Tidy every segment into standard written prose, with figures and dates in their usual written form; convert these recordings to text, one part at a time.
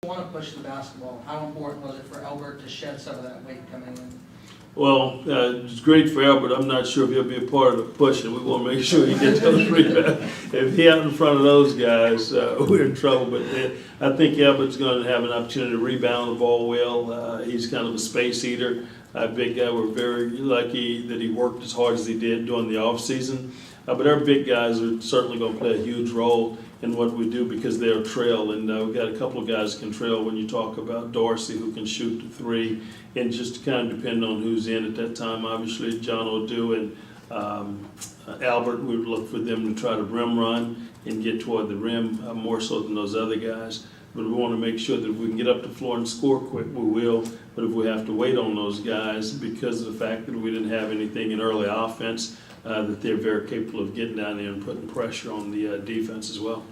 want to push the basketball. How important was it for Albert to shed some of that weight coming in? Well, it's great for Albert. I'm not sure if he'll be a part of the pushing. We want to make sure he gets those rebounds. If he out in front of those guys, we're in trouble. But I think Albert's going to have an opportunity to rebound the ball well. He's kind of a space eater. Big guy. We're very lucky that he worked as hard as he did during the off season. But our big guys are certainly going to play a huge role in what we do because they're trail, and we've got a couple of guys who can trail when you talk about Dorsey, who can shoot the three, and just kind of depend on who's in at that time. Obviously, John O'Dew and Albert, we would look for them to try to rim run and get toward the rim more so than those other guys. But we want to make sure that if we can get up the floor and score quick, we will. But if we have to wait on those guys because of the fact that we didn't have anything in early offense, that they're very capable of getting down there and putting pressure on the defense as well.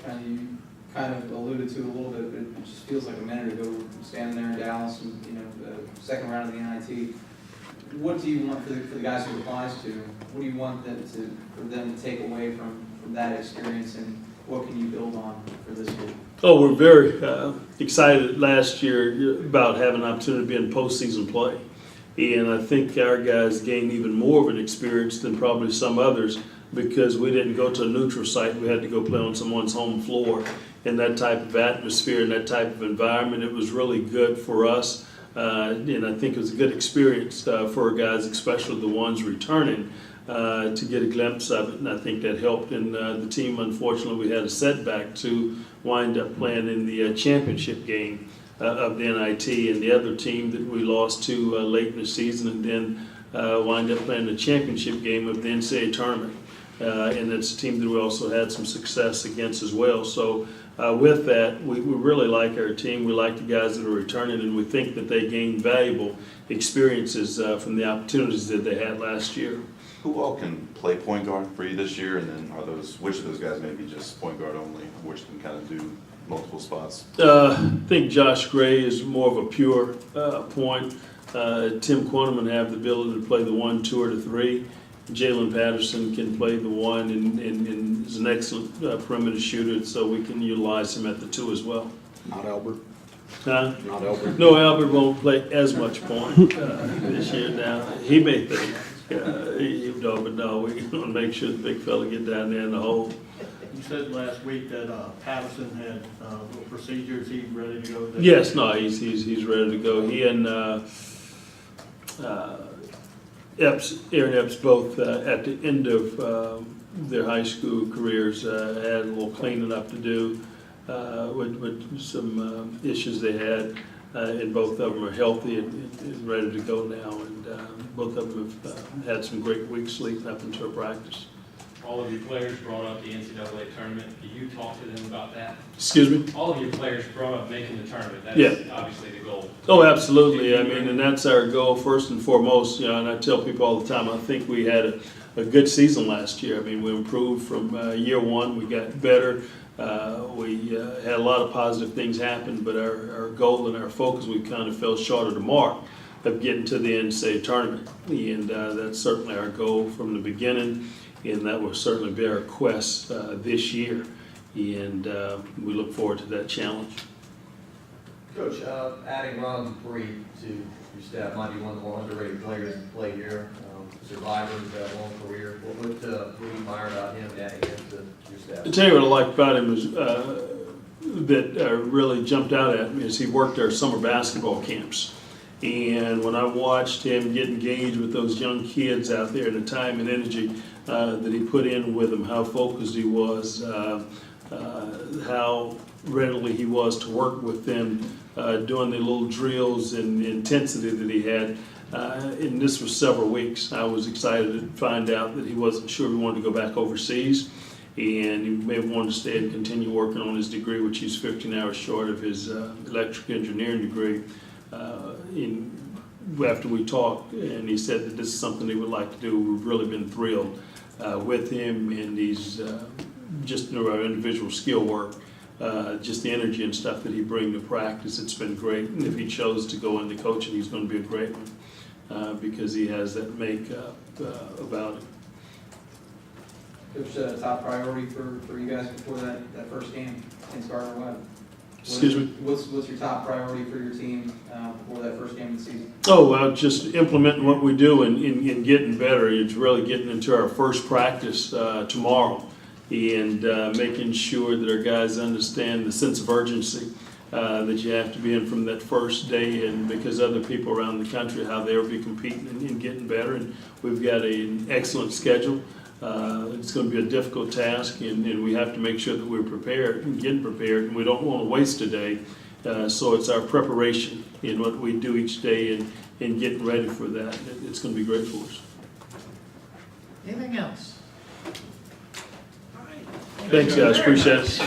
You kind of alluded to a little bit, but it just feels like a minute ago, standing there in Dallas, and the second round of the NIT. What do you want for the guys who applies to? What do you want for them to take away from that experience, and what can you build on for this year? Oh, we're very excited last year about having an opportunity to be in postseason play. And I think our guys gained even more of an experience than probably some others because we didn't go to a neutral site. We had to go play on someone's home floor. In that type of atmosphere and that type of environment, it was really good for us. And I think it was a good experience for our guys, especially the ones returning, to get a glimpse of it. And I think that helped. And the team, unfortunately, we had a setback to wind up playing in the championship game of the NIT, and the other team that we lost to late in the season, and then wind up playing the championship game of the NCAA tournament. And it's a team that we also had some success against as well. So with that, we really like our team. We like the guys that are returning, and we think that they gained valuable experiences from the opportunities that they had last year. Who all can play point guard for you this year, and then which of those guys may be just point guard only, which can kind of do multiple spots? I think Josh Gray is more of a pure point. Tim Quinterman have the ability to play the 1, 2, or the 3. Jalen Patterson can play the 1 and is an excellent perimeter shooter, so we can utilize him at the 2 as well. Not Albert. Huh? Not Albert. No, Albert won't play as much point this year now. He may think, but no, we want to make sure the big fella get down there in the hole. You said last week that Patterson had little procedures. He's ready to go. Yes, no, he's ready to go. He and Aaron Epps both at the end of their high school careers had a little cleaning up to do with some issues they had, and both of them are healthy and ready to go now. And both of them have had some great weeks leading up into a practice. All of your players brought up the NCAA tournament. Do you talk to them about that? Excuse me? All of your players brought up making the tournament. That's obviously the goal. Oh, absolutely. I mean, and that's our goal first and foremost. And I tell people all the time, I think we had a good season last year. I mean, we improved from year one. We got better. We had a lot of positive things happen, but our goal and our focus, we kind of fell short of the mark of getting to the NCAA tournament. And that's certainly our goal from the beginning. And that will certainly be our quest this year, and we look forward to that challenge. Coach, adding Ron Dupree to your staff might be one of the more underrated players to play here. Survivor of that long career. What do you admire about him adding him to your staff? I'll tell you what I like about him is that really jumped out at me is he worked our summer basketball camps. And when I watched him get engaged with those young kids out there and the time and energy that he put in with them, how focused he was, how readily he was to work with them, doing the little drills and the intensity that he had. And this was several weeks. I was excited to find out that he wasn't sure he wanted to go back overseas. And he may have wanted to stay and continue working on his degree, which he's 15 hours short of his electrical engineering degree. After we talked, and he said that this is something he would like to do, we've really been thrilled with him, and he's just our individual skill work, just the energy and stuff that he brings to practice. It's been great, and if he chose to go into coaching, he's going to be a great one because he has that makeup about him. Coach, top priority for you guys before that first game against Gardner Webb? Excuse me? What's your top priority for your team before that first game of the season? Oh, well, just implementing what we do and getting better. It's really getting into our first practice tomorrow and making sure that our guys understand the sense of urgency that you have to be in from that first day, and because other people around the country, how they'll be competing and getting better. And we've got an excellent schedule. It's going to be a difficult task, and we have to make sure that we're prepared and getting prepared, and we don't want to waste a day. So it's our preparation in what we do each day and getting ready for that. It's going to be great for us. Anything else? Thanks, guys. Appreciate it.